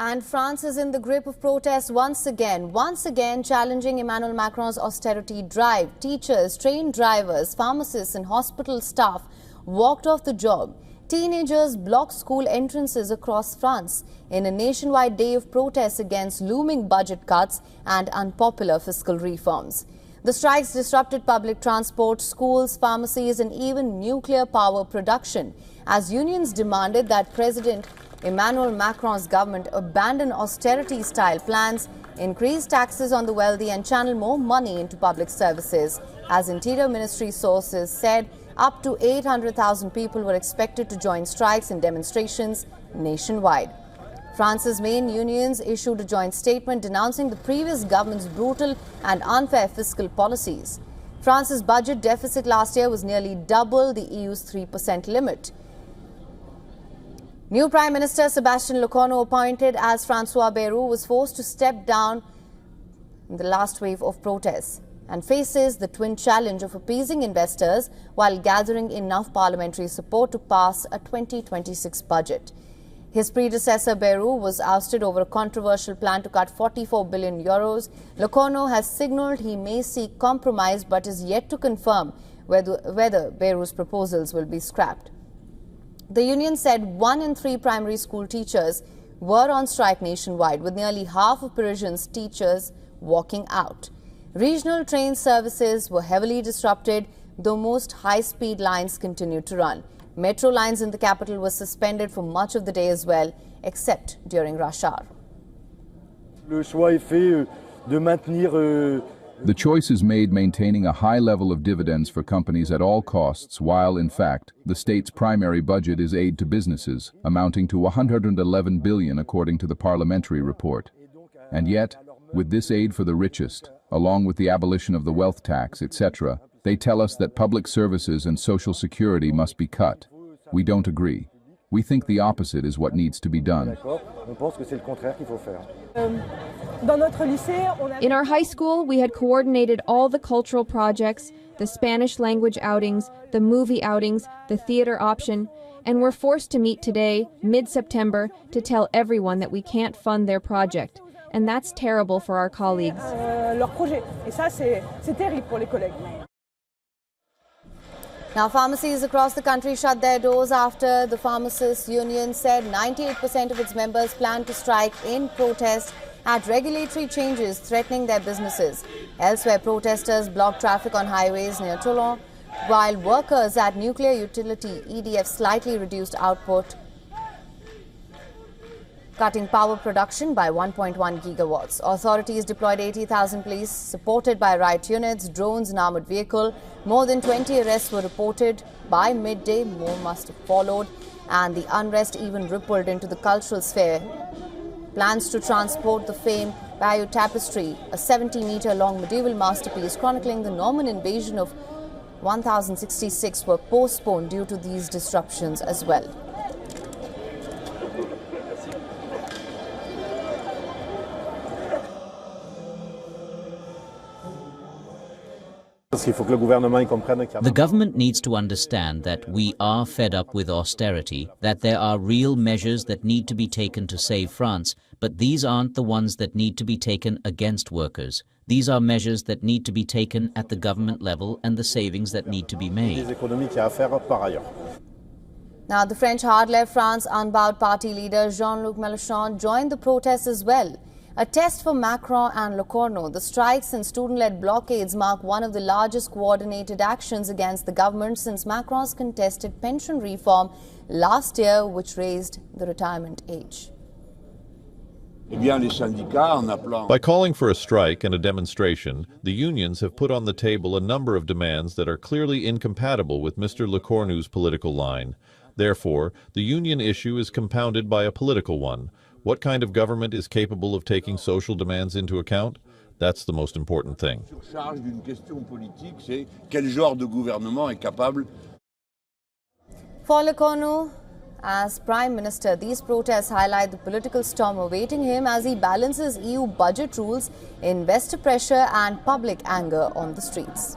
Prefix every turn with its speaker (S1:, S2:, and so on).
S1: And France is in the grip of protests once again challenging Emmanuel Macron's austerity drive. Teachers, train drivers, pharmacists and hospital staff walked off the job. Teenagers blocked school entrances across France in a nationwide day of protests against looming budget cuts and unpopular fiscal reforms. The strikes disrupted public transport, schools, pharmacies and even nuclear power production as unions demanded that President Emmanuel Macron's government abandon austerity-style plans, increase taxes on the wealthy and channel more money into public services. As Interior Ministry sources said, up to 800,000 people were expected to join strikes and demonstrations nationwide. France's main unions issued a joint statement denouncing the previous government's brutal and unfair fiscal policies. France's budget deficit last year was nearly double the EU's 3% limit. New Prime Minister Sébastien Lecornu, appointed as François Bayrou, was forced to step down in the last wave of protests and faces the twin challenge of appeasing investors while gathering enough parliamentary support to pass a 2026 budget. His predecessor Bayrou was ousted over a controversial plan to cut 44 billion euros. Lecornu has signalled he may seek compromise but is yet to confirm whether Bayrou's proposals will be scrapped. The union said 1 in 3 primary school teachers were on strike nationwide, with nearly half of Parisian teachers walking out. Regional train services were heavily disrupted, though most high-speed lines continued to run. Metro lines in the capital were suspended for much of the day as well, except during rush hour.
S2: The choice is made maintaining a high level of dividends for companies at all costs, while, in fact, the state's primary budget is aid to businesses, amounting to 111 billion according to the parliamentary report. And yet, with this aid for the richest, along with the abolition of the wealth tax, etc., they tell us that public services and social security must be cut. We don't agree. We think the opposite is what needs to be done.
S3: In our high school, we had coordinated all the cultural projects, the Spanish language outings, the movie outings, the theater option, and we're forced to meet today, mid-September, to tell everyone that we can't fund their project. And that's terrible for our colleagues.
S1: Now, pharmacies across the country shut their doors after the pharmacists' union said 98% of its members plan to strike in protest at regulatory changes threatening their businesses. Elsewhere, protesters blocked traffic on highways near Toulon, while workers at nuclear utility EDF slightly reduced output, cutting power production by 1.1 gigawatts. Authorities deployed 80,000 police, supported by riot units, drones and armoured vehicle. More than 20 arrests were reported. By midday, more must have followed, and the unrest even rippled into the cultural sphere. Plans to transport the famed Bayeux Tapestry, a 70-metre-long medieval masterpiece chronicling the Norman invasion of 1066, were postponed due to these disruptions as well.
S4: The government needs to understand that we are fed up with austerity, that there are real measures that need to be taken to save France, but these aren't the ones that need to be taken against workers. These are measures that need to be taken at the government level and the savings that need to be made.
S1: Now, the French hard-left France Unbowed party leader Jean-Luc Mélenchon joined the protests as well. A test for Macron and Lecornu. The strikes and student-led blockades mark one of the largest coordinated actions against the government since Macron's contested pension reform last year, which raised the retirement age.
S5: By calling for a strike and a demonstration, the unions have put on the table a number of demands that are clearly incompatible with Mr. Lecornu's political line. Therefore, the union issue is compounded by a political one. What kind of government is capable of taking social demands into account? That's the most important thing.
S1: For Lecornu, as Prime Minister, these protests highlight the political storm awaiting him as he balances EU budget rules, investor pressure and public anger on the streets.